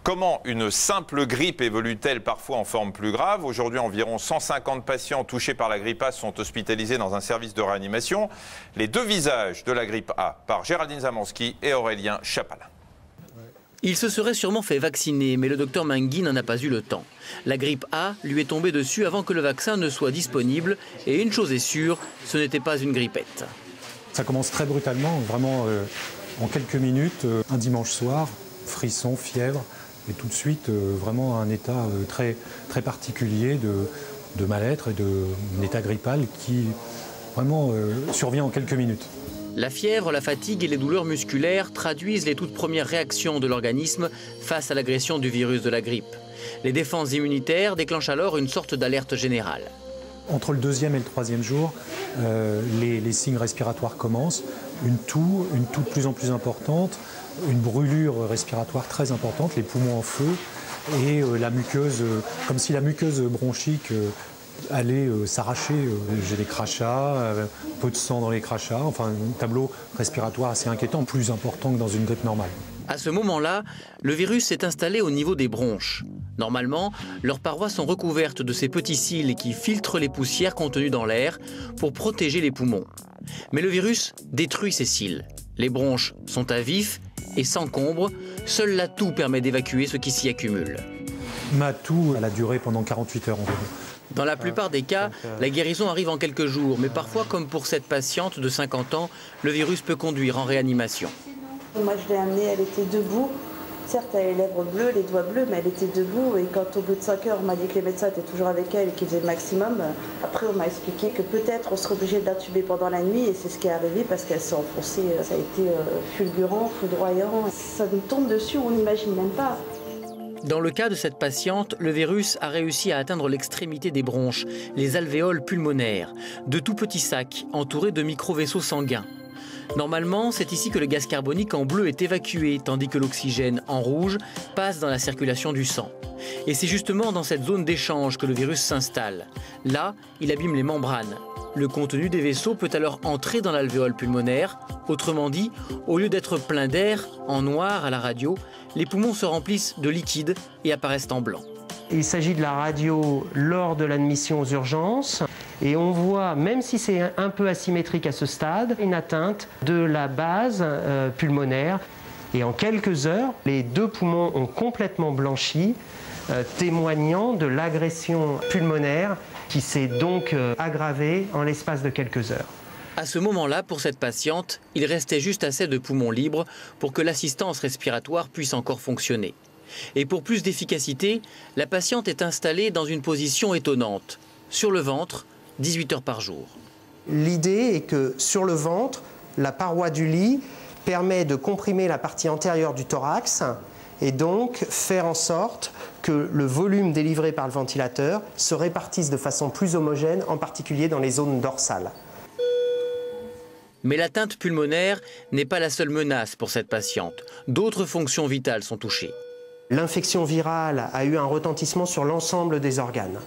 Comment une simple grippe évolue-t-elle parfois en forme plus grave? Aujourd'hui, environ 150 patients touchés par la grippe A sont hospitalisés dans un service de réanimation. Les deux visages de la grippe A par Géraldine Zamanski et Aurélien Chapalin. Il se serait sûrement fait vacciner, mais le docteur Mengui n'en a pas eu le temps. La grippe A lui est tombée dessus avant que le vaccin ne soit disponible. Et une chose est sûre, ce n'était pas une grippette. Ça commence très brutalement, vraiment en quelques minutes, un dimanche soir, frisson, fièvre, et tout de suite vraiment un état très particulier de mal-être et d'un état grippal qui vraiment survient en quelques minutes. La fièvre, la fatigue et les douleurs musculaires traduisent les toutes premières réactions de l'organisme face à l'agression du virus de la grippe. Les défenses immunitaires déclenchent alors une sorte d'alerte générale. Entre le deuxième et le troisième jour, les signes respiratoires commencent, une toux de plus en plus importante, une brûlure respiratoire très importante, les poumons en feu et la muqueuse, comme si la muqueuse bronchique allait s'arracher. J'ai des crachats, peu de sang dans les crachats, enfin un tableau respiratoire assez inquiétant, plus important que dans une grippe normale. À ce moment-là, le virus s'est installé au niveau des bronches. Normalement, leurs parois sont recouvertes de ces petits cils qui filtrent les poussières contenues dans l'air pour protéger les poumons. Mais le virus détruit ces cils. Les bronches sont à vif et s'encombrent. Seule la toux permet d'évacuer ce qui s'y accumule. Ma toux, elle a duré pendant 48 heures environ. Dans la plupart des cas, la guérison arrive en quelques jours. Mais parfois, comme pour cette patiente de 50 ans, le virus peut conduire en réanimation. Moi, je l'ai amenée, elle était debout. Certes, elle a les lèvres bleues, les doigts bleus, mais elle était debout. Et quand au bout de 5 heures, on m'a dit que les médecins étaient toujours avec elle et qu'ils faisaient le maximum, après, on m'a expliqué que peut-être on serait obligé de l'intuber pendant la nuit. Et c'est ce qui est arrivé parce qu'elle s'est enfoncée. Ça a été fulgurant, foudroyant. Ça nous tombe dessus, on n'imagine même pas. Dans le cas de cette patiente, le virus a réussi à atteindre l'extrémité des bronches, les alvéoles pulmonaires, de tout petits sacs entourés de micro-vaisseaux sanguins. Normalement, c'est ici que le gaz carbonique en bleu est évacué, tandis que l'oxygène en rouge passe dans la circulation du sang. Et c'est justement dans cette zone d'échange que le virus s'installe. Là, il abîme les membranes. Le contenu des vaisseaux peut alors entrer dans l'alvéole pulmonaire. Autrement dit, au lieu d'être plein d'air, en noir à la radio, les poumons se remplissent de liquide et apparaissent en blanc. Il s'agit de la radio lors de l'admission aux urgences et on voit, même si c'est un peu asymétrique à ce stade, une atteinte de la base pulmonaire. Et en quelques heures, les deux poumons ont complètement blanchi, témoignant de l'agression pulmonaire qui s'est donc aggravée en l'espace de quelques heures. À ce moment-là, pour cette patiente, il restait juste assez de poumons libres pour que l'assistance respiratoire puisse encore fonctionner. Et pour plus d'efficacité, la patiente est installée dans une position étonnante, sur le ventre, 18 heures par jour. L'idée est que sur le ventre, la paroi du lit permet de comprimer la partie antérieure du thorax et donc faire en sorte que le volume délivré par le ventilateur se répartisse de façon plus homogène, en particulier dans les zones dorsales. Mais l'atteinte pulmonaire n'est pas la seule menace pour cette patiente. D'autres fonctions vitales sont touchées. L'infection virale a eu un retentissement sur l'ensemble des organes.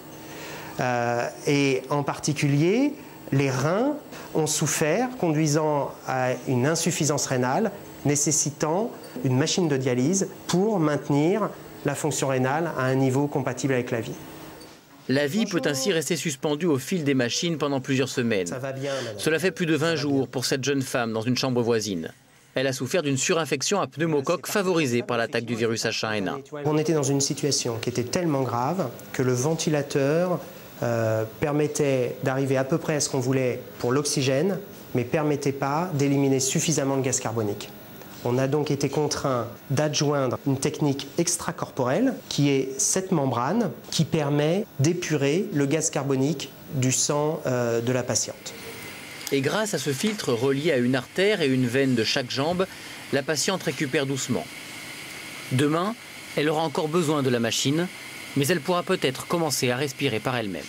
Et en particulier, les reins ont souffert, conduisant à une insuffisance rénale, nécessitant une machine de dialyse pour maintenir la fonction rénale à un niveau compatible avec la vie. La vie peut ainsi rester suspendue au fil des machines pendant plusieurs semaines. Ça va bien, madame. Cela fait plus de 20 jours pour cette jeune femme dans une chambre voisine. Elle a souffert d'une surinfection à pneumocoque favorisée par l'attaque du virus H1N1. On était dans une situation qui était tellement grave que le ventilateur permettait d'arriver à peu près à ce qu'on voulait pour l'oxygène, mais ne permettait pas d'éliminer suffisamment de gaz carbonique. On a donc été contraint d'adjoindre une technique extracorporelle qui est cette membrane qui permet d'épurer le gaz carbonique du sang de la patiente. Et grâce à ce filtre relié à une artère et une veine de chaque jambe, la patiente récupère doucement. Demain, elle aura encore besoin de la machine, mais elle pourra peut-être commencer à respirer par elle-même.